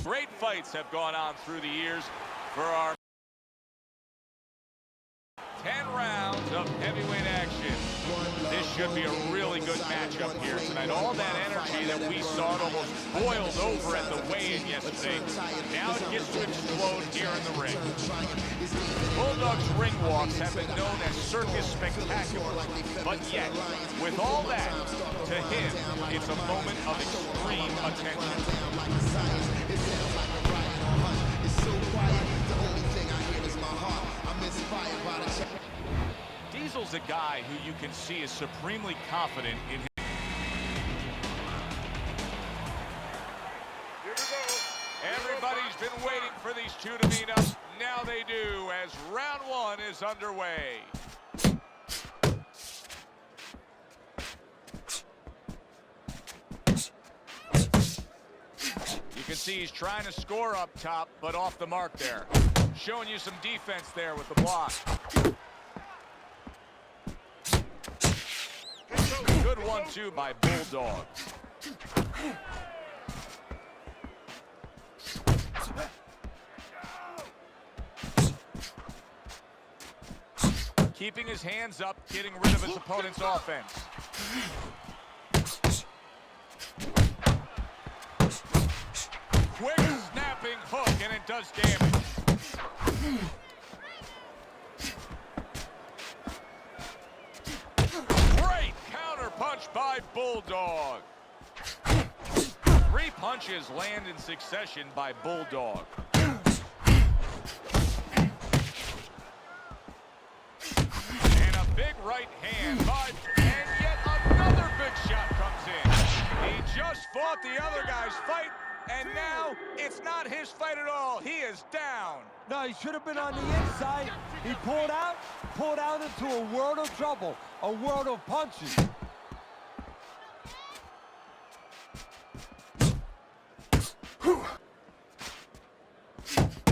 Great fights have gone on through the years for our 10 rounds of heavyweight action. This should be a really good matchup here tonight. All that energy that we saw almost boiled over at the weigh-in yesterday. Now it gets to explode here in the ring. Bulldog's ring walks have been known as circus spectacular, but yet, with all that, to him, it's a moment of extreme attention. Diesel's a guy who you can see is supremely confident in his. Here we go. Everybody's been waiting for these two to meet up. Now they do, as round one is underway. You can see he's trying to score up top, but off the mark there. Showing you some defense there with the block. Good 1-2 by Bulldog. Keeping his hands up, getting rid of his opponent's offense. Quick snapping hook, and it does damage. Great counter punch by Bulldog. 3 punches land in succession by Bulldog. And a big right hand by, and yet another big shot comes in. He just fought the other guy's fight, and now it's not his fight at all. He is down. No, he should have been on the inside. He pulled out into a world of trouble, a world of punches.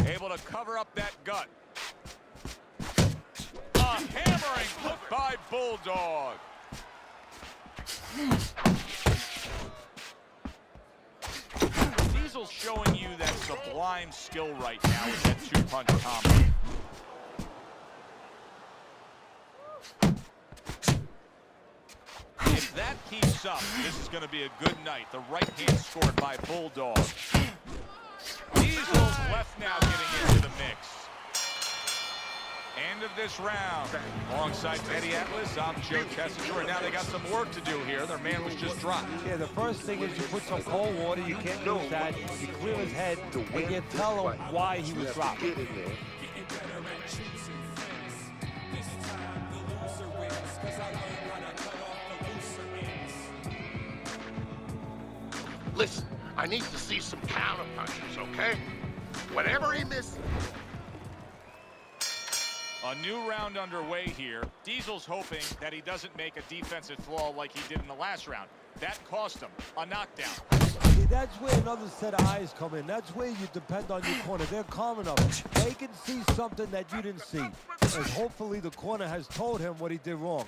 Able to cover up that gut. A hammering hook by Bulldog. Diesel's showing you that sublime skill right now with that 2-punch combo. If that keeps up, this is going to be a good night. The right hand scored by Bulldog. Diesel's left now getting into the mix. End of this round. Alongside Eddie Atlas, I'm Joe Tessitore. Now they got some work to do here. Their man was just dropped. Yeah, the first thing is you put some cold water. You can't lose that. You clear his head, and you tell him why he was dropped. Listen, I need to see some counter punches, okay? Whatever he misses. A new round underway here. Diesel's hoping that he doesn't make a defensive flaw like he did in the last round. That cost him a knockdown. See, that's where another set of eyes come in. That's where you depend on your corner. They're calm enough. They can see something that you didn't see. And hopefully the corner has told him what he did wrong.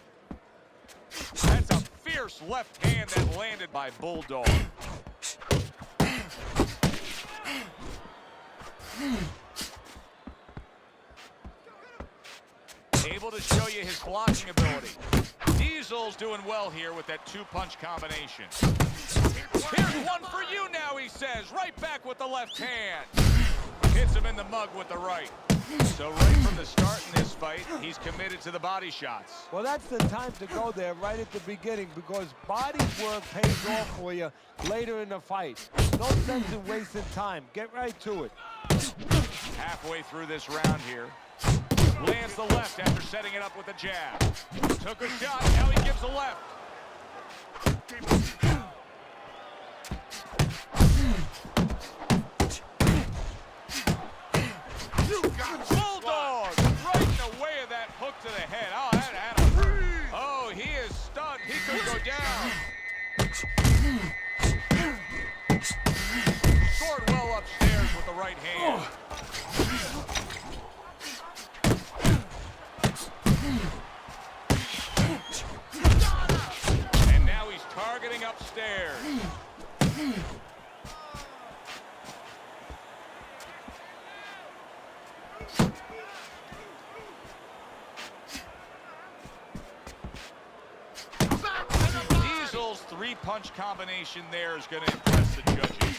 That's a fierce left hand that landed by Bulldog. Able to show you his blocking ability. Diesel's doing well here with that 2-punch combination. Here's one for you now, he says. Right back with the left hand. Hits him in the mug with the right. So right from the start in this fight, he's committed to the body shots. Well, that's the time to go there right at the beginning, because body work pays off for you later in the fight. No sense in wasting time. Get right to it. Halfway through this round here. Lands the left after setting it up with a jab. Took a shot, now he gives a left. Bulldog right in the way of that hook to the head. Oh, that had him. Oh, he is stunned. He could go down. Scored well upstairs with the right hand. And now he's targeting upstairs. Diesel's three-punch combination there is going to impress the judges.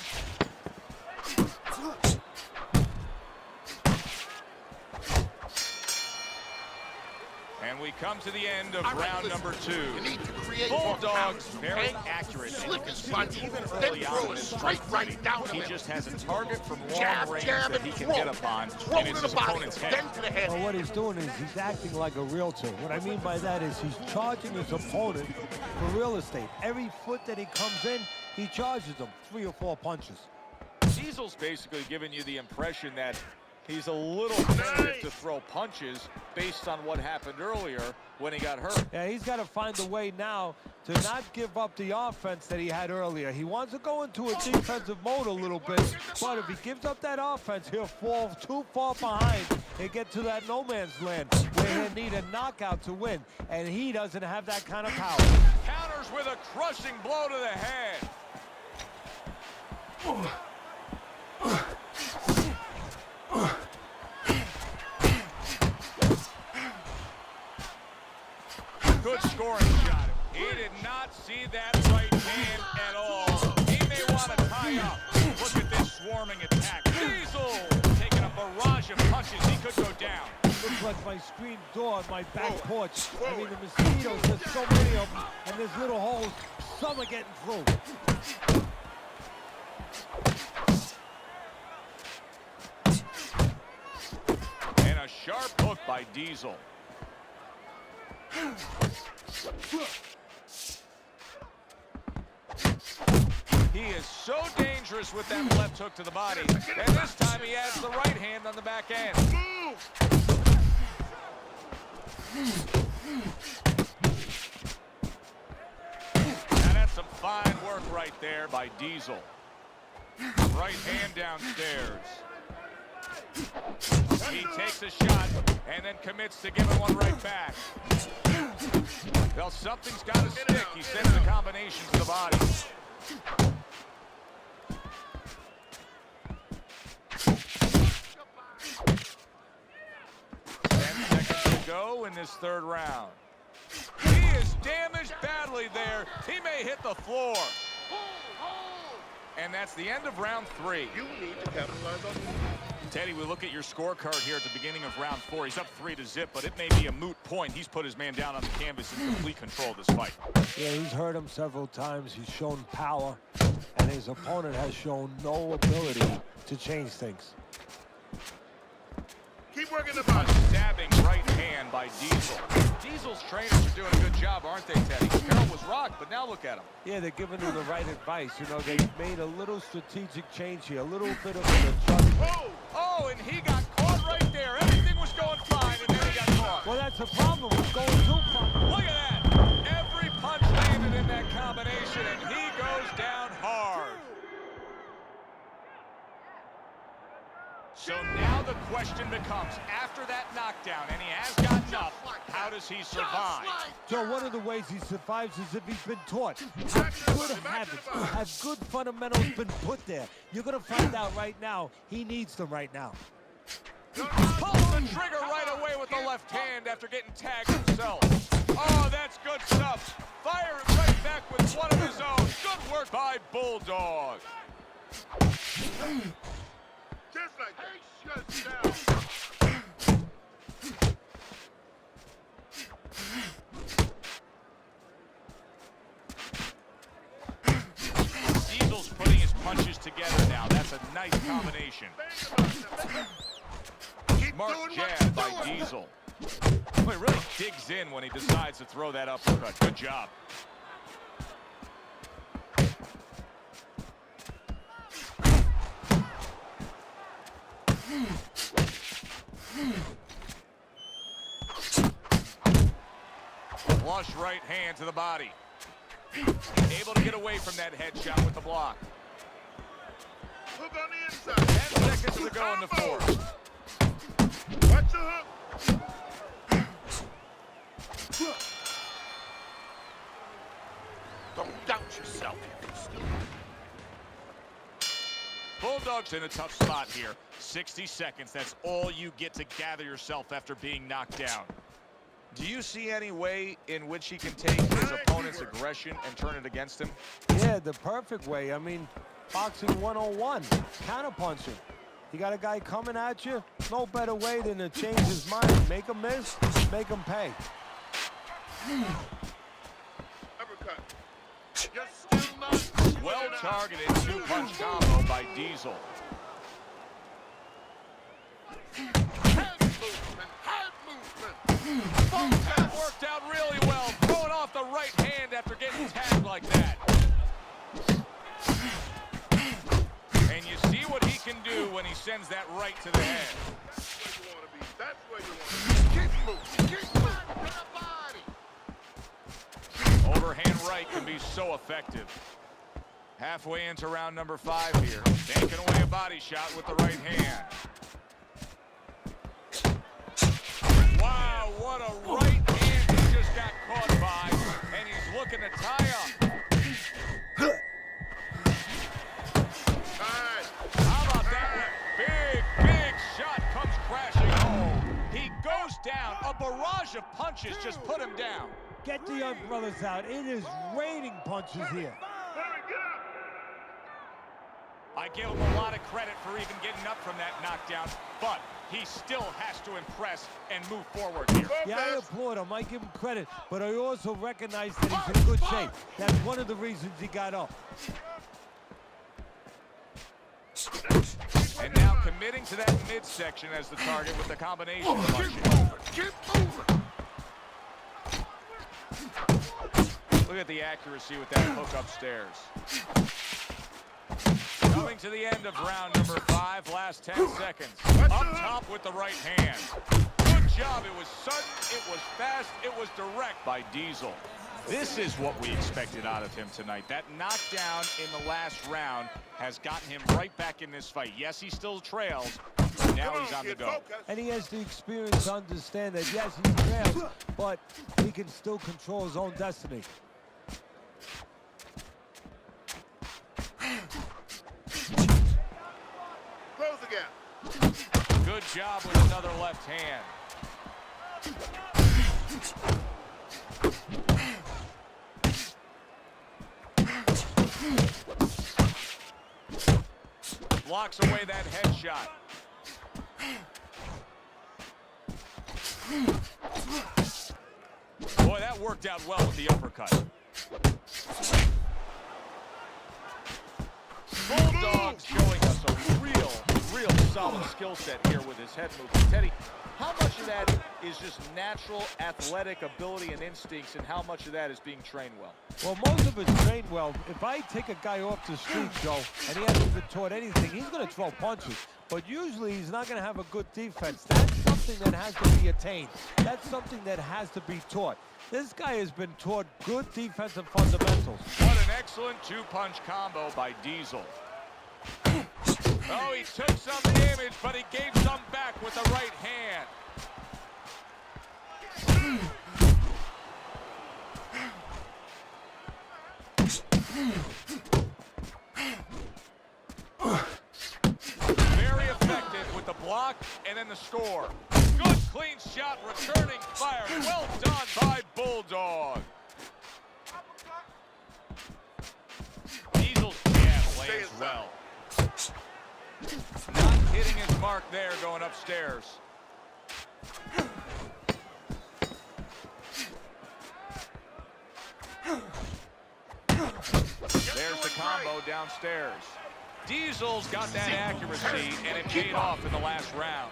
And we come to the end of round number 2. You need to create Bulldogs, more very power, accurate. Slip his And punch, even then early throw on, it straight right down the he middle. just has a target from long Jab, range jab, that and he can throw. get upon, Throw and to it's the his body, opponent's head. then to the head. Well, what he's doing is he's acting like a realtor. What I mean by that is he's charging his opponent for real estate. Every foot that he comes in, he charges him 3 or 4 punches. Diesel's basically giving you the impression that he's a little tentative to throw punches based on what happened earlier when he got hurt. Yeah, he's got to find a way now to not give up the offense that he had earlier. He wants to go into a defensive mode a little bit, but if he gives up that offense, he'll fall too far behind and get to that no man's land where he'll need a knockout to win, and he doesn't have that kind of power. Counters with a crushing blow to the head. Good scoring shot. He did not see that right hand at all. He may want to tie up. Look at this swarming attack. Diesel taking a barrage of punches. He could go down. Looks like my screen door on my back porch. I mean, the mosquitoes, there's so many of them, and there's little holes. Some are getting through. And a sharp hook by Diesel. He is so dangerous with that left hook to the body. And this time he adds the right hand on the back end. Now that's some fine work right there by Diesel. Right hand downstairs. He takes a shot and then commits to giving one right back. Well, something's got to stick. He sends the combinations to the body. 10 seconds to go in this third round. He is damaged badly there. He may hit the floor. And that's the end of round 3. You need to capitalize on Teddy, we look at your scorecard here at the beginning of round 4. He's up 3-0, but it may be a moot point. He's put his man down on the canvas in complete control of this fight. Yeah, he's hurt him several times. He's shown power, and his opponent has shown no ability to change things. Keep working the body. Stabbing right hand by Diesel. Diesel's trainers are doing a good job, aren't they, Teddy? Carroll was rocked, but now look at him. Yeah, they're giving him the right advice. You know, they made a little strategic change here, a little bit of an adjustment. Oh, and he got caught right there. Everything was going fine, and then he got caught. Well, that's the problem. It's going too far. Look at that. Every punch landed in that combination, and he goes down hard. So now the question becomes, after that knockdown, and he has gotten up, how does he survive? So one of the ways he survives is if he's been taught. Have good habits, have good fundamentals been put there. You're going to find out right now he needs them right now. Pulls the trigger right away with the left hand after getting tagged himself. Oh, that's good stuff. Firing right back with one of his own. Good work by Bulldog. Just like that. Shut down. Diesel's putting his punches together now. That's a nice combination. Smart jab by Diesel. Well, he really digs in when he decides to throw that uppercut. Good job. Flush right hand to the body. Able to get away from that headshot with the block. Hook on the inside. 10 seconds to go in the fourth. Watch the hook. Don't doubt yourself. You can still. Bulldog's in a tough spot here. 60 seconds. That's all you get to gather yourself after being knocked down. Do you see any way in which he can take his opponent's aggression and turn it against him? Yeah, the perfect way. I mean, boxing 101, counterpunching. You got a guy coming at you, no better way than to change his mind. Make him miss, make him pay. Uppercut. Just still not. Well-targeted two-punch combo by Diesel. Head movement. Head movement. That worked out really well, throwing off the right hand after getting tagged like that. And you see what he can do when he sends that right to the head. That's where you want to be. That's where you want to be. Keep moving. Keep moving to the body. Overhand right can be so effective. Halfway into round number 5 here. Taking away a body shot with the right hand. Wow, what a right hand he just got caught by. And he's looking to tie up. How about that one? Big, big shot comes crashing home. He goes down. A barrage of punches just put him down. Get the young brothers out. It is raining punches here. I give him a lot of credit for even getting up from that knockdown, but he still has to impress and move forward here. Yeah, I applaud him. I give him credit, but I also recognize that he's in good shape. That's one of the reasons he got up. And now committing to that midsection as the target with the combination punching. Keep moving. Look at the accuracy with that hook upstairs. Coming to the end of round number 5, last 10 seconds. Up top with the right hand. Good job. It was sudden, it was fast, it was direct by Diesel. This is what we expected out of him tonight. That knockdown in the last round has gotten him right back in this fight. Yes, he still trails. Now he's on the go. And he has the experience to understand that, yes, he trails, but he can still control his own destiny. Close again. Good job with another left hand. Blocks away that headshot. Boy, that worked out well with the uppercut. Bulldog's showing us a real solid skill set here with his head movement. Teddy, how much of that is just natural athletic ability and instincts, and how much of that is being trained well? Well, most of it's trained well. If I take a guy off the street, Joe, and he hasn't been taught anything, he's going to throw punches. But usually he's not going to have a good defense. That's something that has to be attained. That's something that has to be taught. This guy has been taught good defensive fundamentals. What an excellent two-punch combo by Diesel. Oh, he took some damage, but he gave some back with the right hand. Very effective with the block and then the score. Good clean shot, returning fire. Well done by Bulldog. Diesel's jab lands well. Not hitting his mark there going upstairs. There's the combo downstairs. Diesel's got that accuracy, and it paid off in the last round.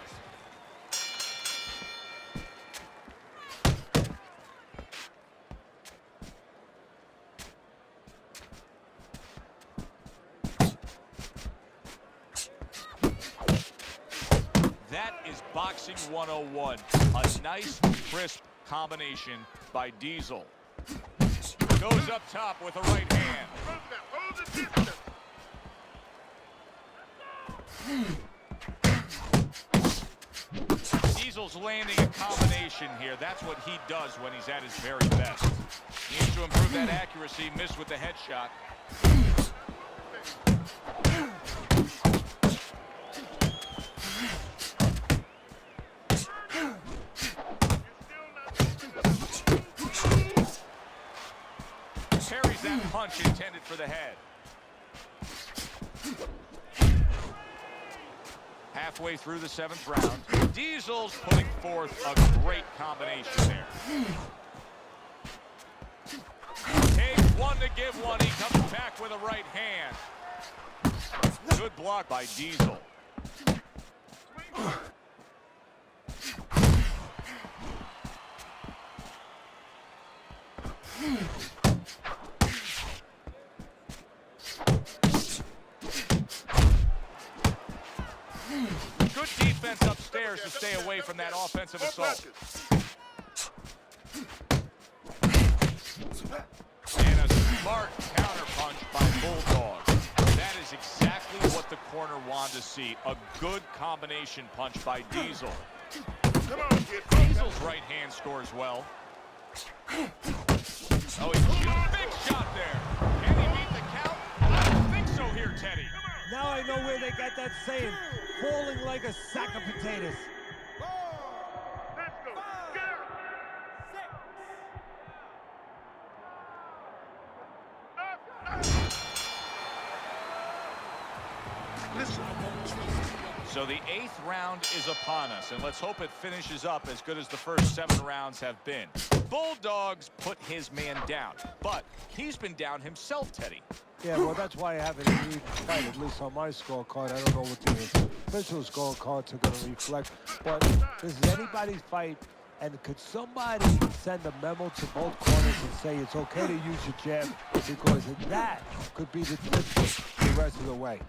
That is boxing 101. A nice, crisp combination by Diesel. Goes up top with a right hand. Hold the distance. Diesel's landing a combination here. That's what he does when he's at his very best. He needs to improve that accuracy. Missed with the headshot. lands that punch intended for the head. Halfway through the 7th round, Diesel's putting forth a great combination there. Takes one to give one. He comes back with a right hand. Good block by Diesel. Good defense upstairs to stay away from that offensive assault. And a smart counterpunch by Bulldog. That is exactly what the corner wanted to see. A good combination punch by Diesel. Diesel's right hand scores well. Oh, he's a big shot there. Can he beat the count? I don't think so here, Teddy. Now I know where they got that saying, falling like a sack of potatoes. Let's go. Get out. Listen. So the 8th round is upon us, and let's hope it finishes up as good as the first 7 rounds have been. Bulldogs put his man down, but he's been down himself, Teddy. Yeah, well, that's why I haven't even fight, at least on my scorecard. I don't know what the official scorecards are going to reflect, but this is anybody's fight, and could somebody send a memo to both corners and say it's okay to use your jab, because that could be the difference the rest of the way.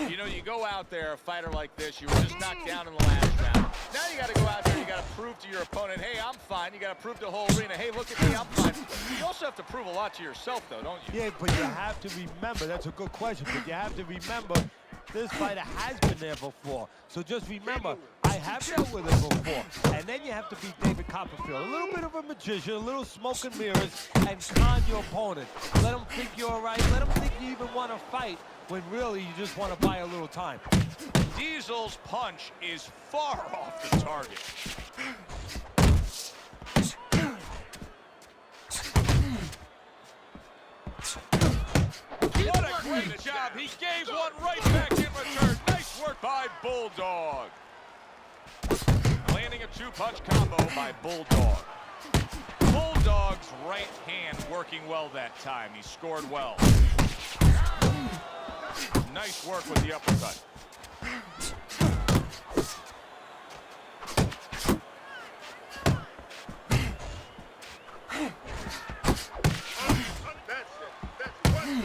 You know, you go out there, a fighter like this, you were just knocked down in the last round. Now you got to go out there, you got to prove to your opponent, hey, I'm fine. You got to prove to the whole arena, hey, look at me, I'm fine. You also have to prove a lot to yourself, though, don't you? Yeah, but you have to remember, that's a good question, but you have to remember this fighter has been there before. So just remember, I have dealt with it before. And then you have to be David Copperfield. A little bit of a magician, a little smoke and mirrors, and con your opponent. Let him think you're all right. Let him think you even want to fight, when really you just want to buy a little time. Diesel's punch is far off the target. What a great job. He gave one right back in return. Nice work by Bulldog. Landing a 2-punch combo by Bulldog. Bulldog's right hand working well that time. He scored well. Nice work with the uppercut. That's it. That's one.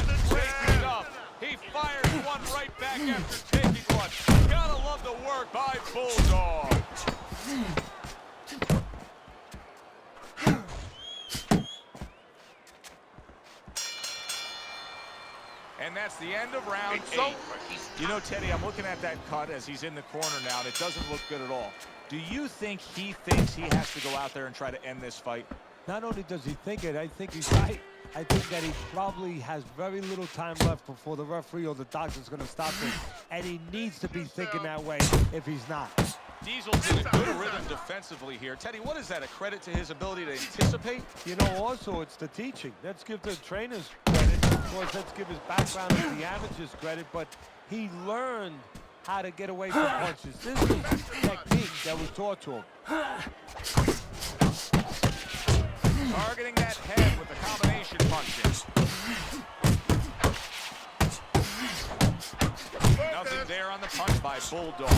That's great stuff. He fires one right back after taking one. Gotta love the work by Bulldog. And that's the end of round 8. You know, Teddy, I'm looking at that cut as he's in the corner now, and it doesn't look good at all. Do you think he thinks he has to go out there and try to end this fight? Not only does he think it, I think he's right. I think that he probably has very little time left before the referee or the doctor's going to stop him. And he needs to be thinking that way if he's not. Diesel's in a good rhythm defensively here. Teddy, what is that, a credit to his ability to anticipate? You know, also, it's the teaching. Let's give the trainers credit. Of course, let's give his background as the amateurs credit, but he learned how to get away from punches. This is technique that was taught to him. Targeting that head with the combination punches. Nothing there on the punch by Bulldog.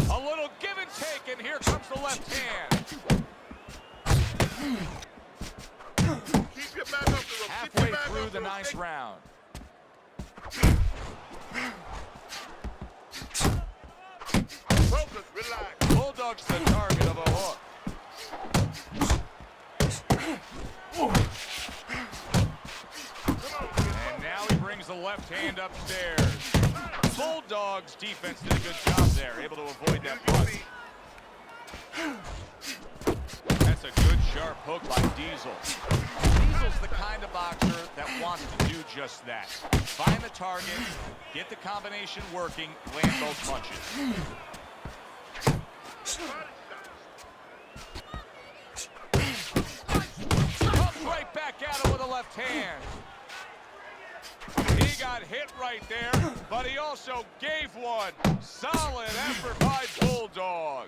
A little give and take, and here comes the left hand. Keep your back up the rope. Halfway through the 9th round. Focus, relax. Bulldog's the target of a hook. And now he brings the left hand upstairs. Bulldog's defense did a good job there, able to avoid that punch. That's That's a good sharp hook by Diesel. Diesel's the kind of boxer that wants to do just that. Find the target, get the combination working, land those punches. Comes right back at him with a left hand. He got hit right there, but he also gave one. Solid effort by Bulldog.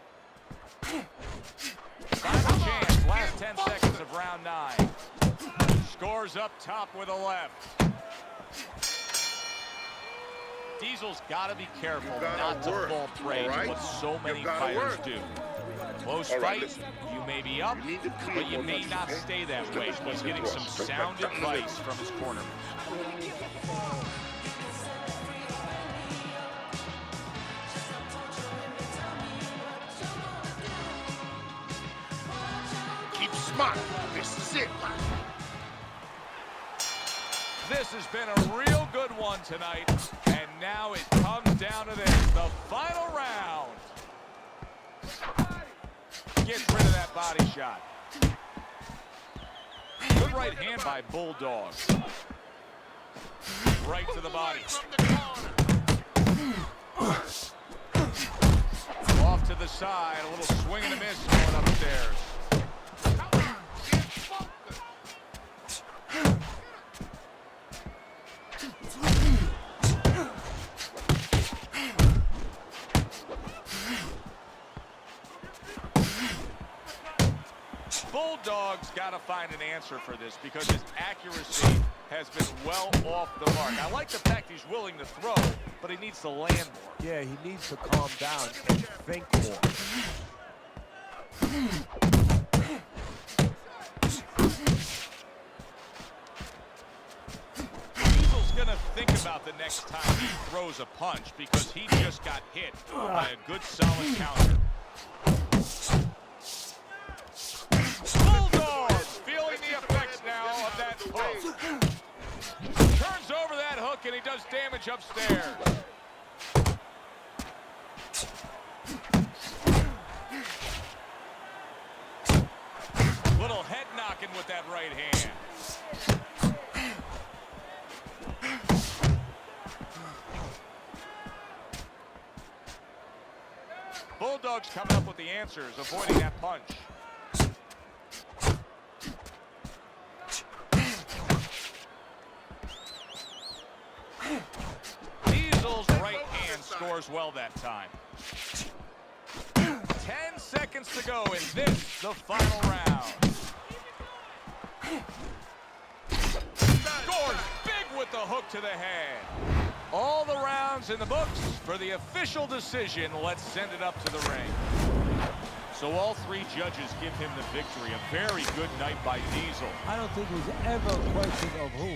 Final chance, last 10 seconds of round 9. Scores up top with a left. Diesel's got to be careful not to fall prey to what so many fighters do. Close fight, you may be up, but you may not stay that way. He's getting some sound advice from his corner. Keep smart. This is it. This has been a real good one tonight, and now it comes down to this, the final round. Gets rid of that body shot. Good right hand by Bulldog. Right to the body. Off to the side, a little swing and a miss going upstairs. Bulldog's got to find an answer for this because his accuracy has been well off the mark. I like the fact he's willing to throw, but he needs to land more. Yeah, he needs to calm down and think more. Diesel's going to think about the next time he throws a punch because he just got hit by a good solid counter. Feeling the effects now of that hook. Turns over that hook and he does damage upstairs. Little head knocking with that right hand. Bulldog's coming up with the answers, avoiding that punch. Diesel's right hand scores well that time. 10 seconds to go in this, the final round. Scores big with the hook to the head. All the rounds in the books for the official decision. Let's send it up to the ring. So all 3 judges give him the victory. A very good night by Diesel. I don't think it was ever a question of who.